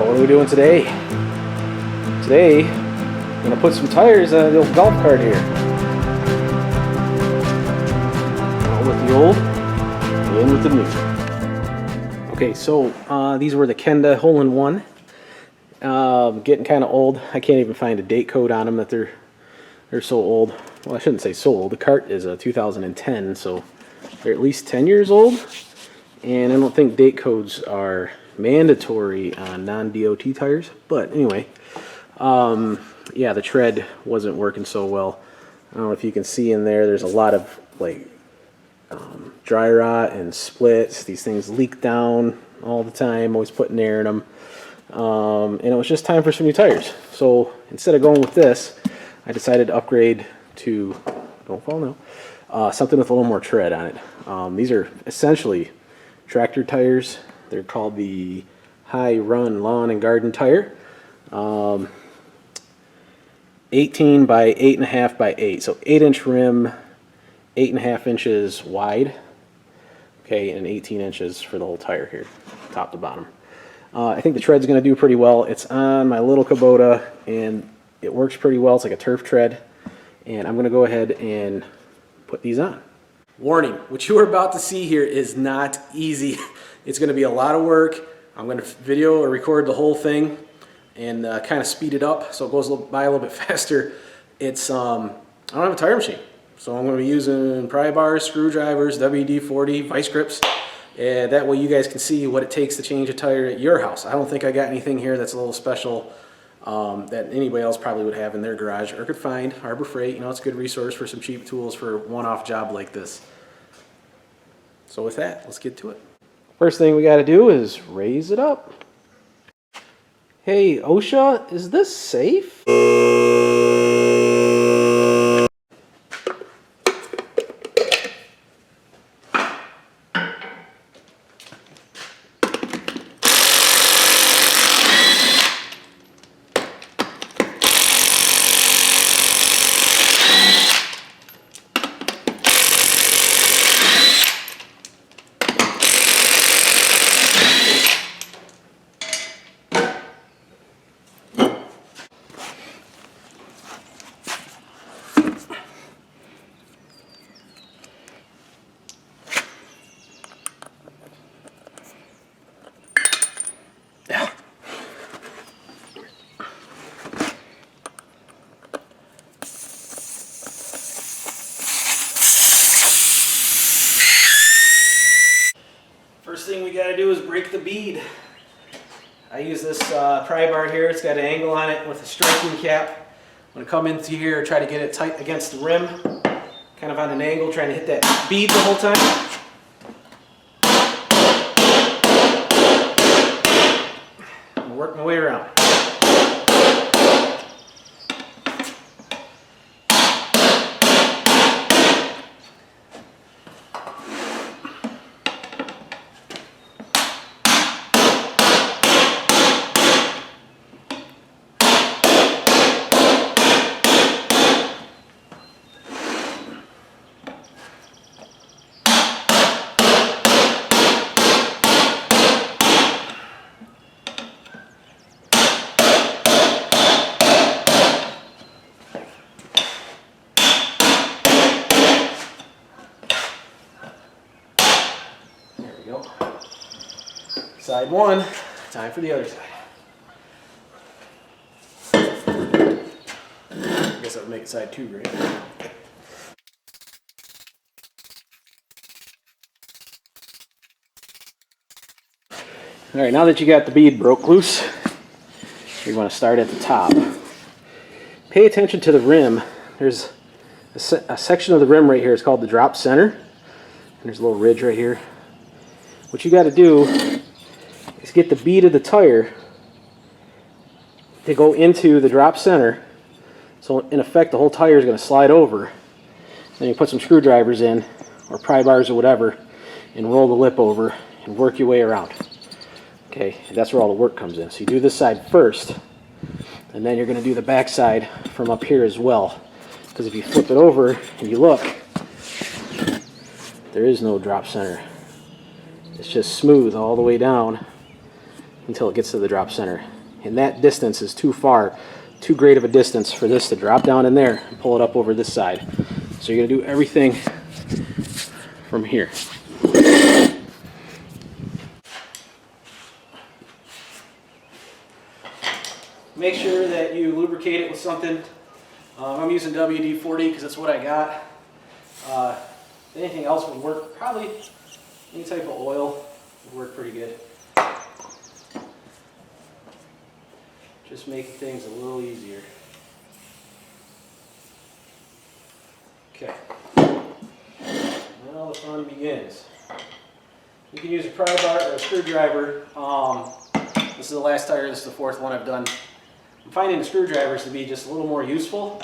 what are we doing today? Today, I'm going to put some tires on the old golf cart here. Out with the old, in with the new. Okay, so these were the Kenda hole-in-one. Getting kind of old. I can't even find a date code on them that they're so old. Well, I shouldn't say so old. The cart is a 2010, so they're at least 10 years old. And I don't think date codes are mandatory on non-DOT tires. But anyway, yeah, the tread wasn't working so well. I don't know if you can see in there, there's a lot of like dry rot and splits. These things leak down all the time, always putting air in them. And it was just time for some new tires. So instead of going with this, I decided to upgrade to, don't fall now, something with a little more tread on it. These are essentially tractor tires. They're called the High Run Lawn and Garden Tire. 18 by 8.5 by 8. So 8-inch rim, 8.5 inches wide. Okay, and 18 inches for the whole tire here, top to bottom. I think the tread's going to do pretty well. It's on my little Kubota, and it works pretty well. It's like a turf tread. And I'm going to go ahead and put these on. Warning, what you are about to see here is not easy. It's going to be a lot of work. I'm going to video or record the whole thing and kind of speed it up so it goes by a little bit faster. It's I don't have a tire machine, so I'm going to be using pry bars, screwdrivers, WD-40, vice grips. That way you guys can see what it takes to change a tire at your house. I don't think I got anything here that's a little special that anybody else probably would have in their garage or could find. Harbor Freight, you know, it's a good resource for some cheap tools for a one-off job like this. So with that, let's get to it. First thing we got to do is raise it up. Hey, OSHA, is this safe? First thing we got to do is break the bead. I use this pry bar here. It's got an angle on it with a striking cap. I'm going to come into here and try to get it tight against the rim, kind of on an angle, trying to hit that bead the whole time. And work my way around. Side one, time for the other side. I guess I would make it side two, right? All right, now that you got the bead broke loose, you're going to start at the top. Pay attention to the rim. There's a section of the rim right here. It's called the drop center. And there's a little ridge right here. What you got to do is get the bead of the tire to go into the drop center. So in effect, the whole tire is going to slide over. Then you put some screwdrivers in, or pry bars or whatever, and roll the lip over and work your way around. Okay, that's where all the work comes in. So you do this side first, and then you're going to do the back side from up here as well. Because if you flip it over and you look, there is no drop center. It's just smooth all the way down until it gets to the drop center. And that distance is too far, too great of a distance for this to drop down in there and pull it up over this side. So you're going to do everything from here. Make sure that you lubricate it with something. I'm using WD-40 because that's what I got. Anything else would work. Probably any type of oil would work pretty good. Just making things a little easier. Okay. Now the fun begins. You can use a pry bar or a screwdriver. This is the last tire. This is the fourth one I've done. I'm finding the screwdrivers to be just a little more useful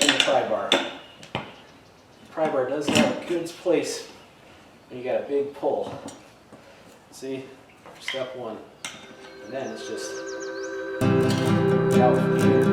than the pry bar. The pry bar does have a good place when you got a big pull. See, step one. And then it's just out from here.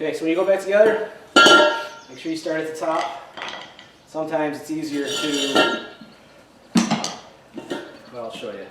Okay, so when you go back together, make sure you start at the top. Sometimes it's easier to, well, I'll show you.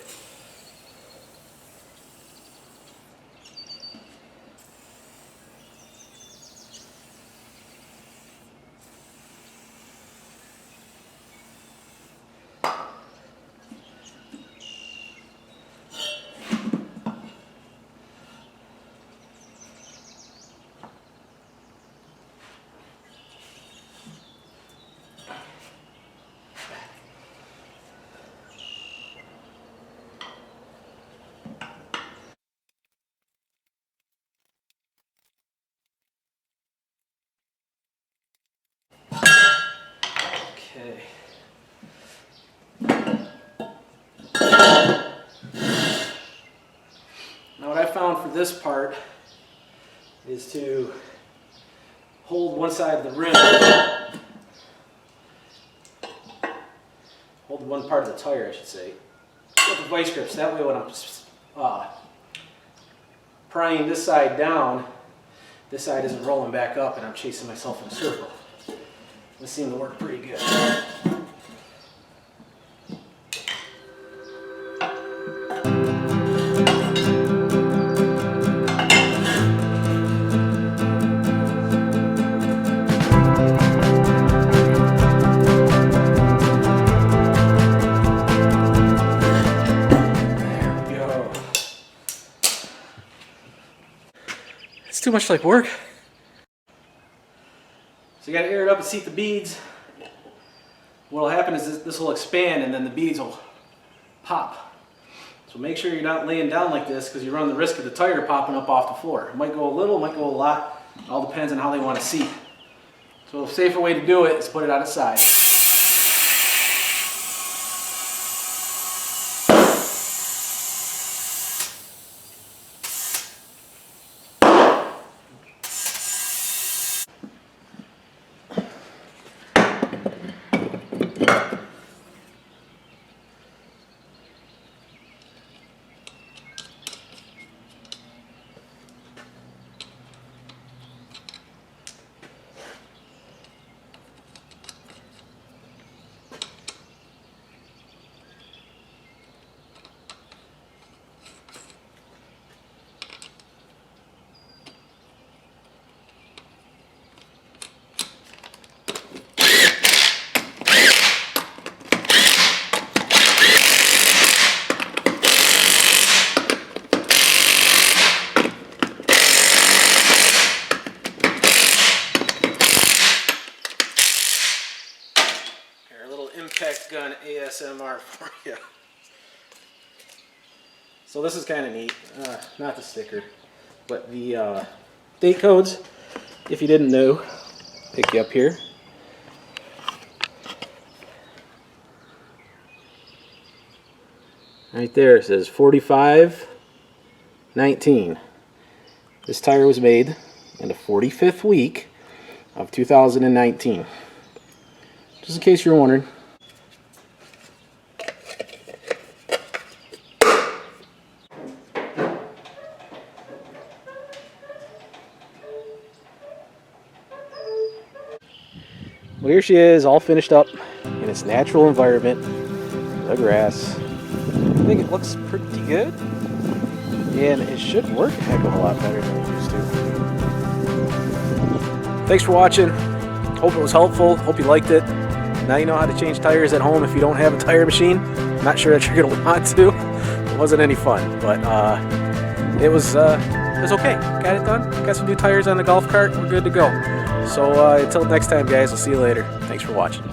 Okay. Now what I found for this part is to hold one side of the rim, hold one part of the tire I should say, with the vice grips. That way when I'm prying this side down, this side isn't rolling back up and I'm chasing myself in a circle. This seemed to work pretty good. There we go. It's too much like work. So you got to air it up and seat the beads. What will happen is this will expand and then the beads will pop. So make sure you're not laying down like this because you run the risk of the tire popping up off the floor. It might go a little, it might go a lot. It all depends on how they want to seat. So a safer way to do it is put it on its side. Impact gun ASMR for you. So this is kind of neat. Not the sticker, but the date codes. if you didn't know, pick you up here. Right there it says 45-19. This tire was made in the 45th week of 2019. Just in case you're wondering. Well, here she is, all finished up in its natural environment, the grass. I think it looks pretty good, and it should work a heck of a lot better than it used to. Thanks for watching. Hope it was helpful. Hope you liked it. Now you know how to change tires at home if you don't have a tire machine. I'm not sure that you're going to want to. It wasn't any fun, but it was okay. Got it done. Got some new tires on the golf cart. We're good to go. So until next time, guys, I'll see you later. Thanks for watching.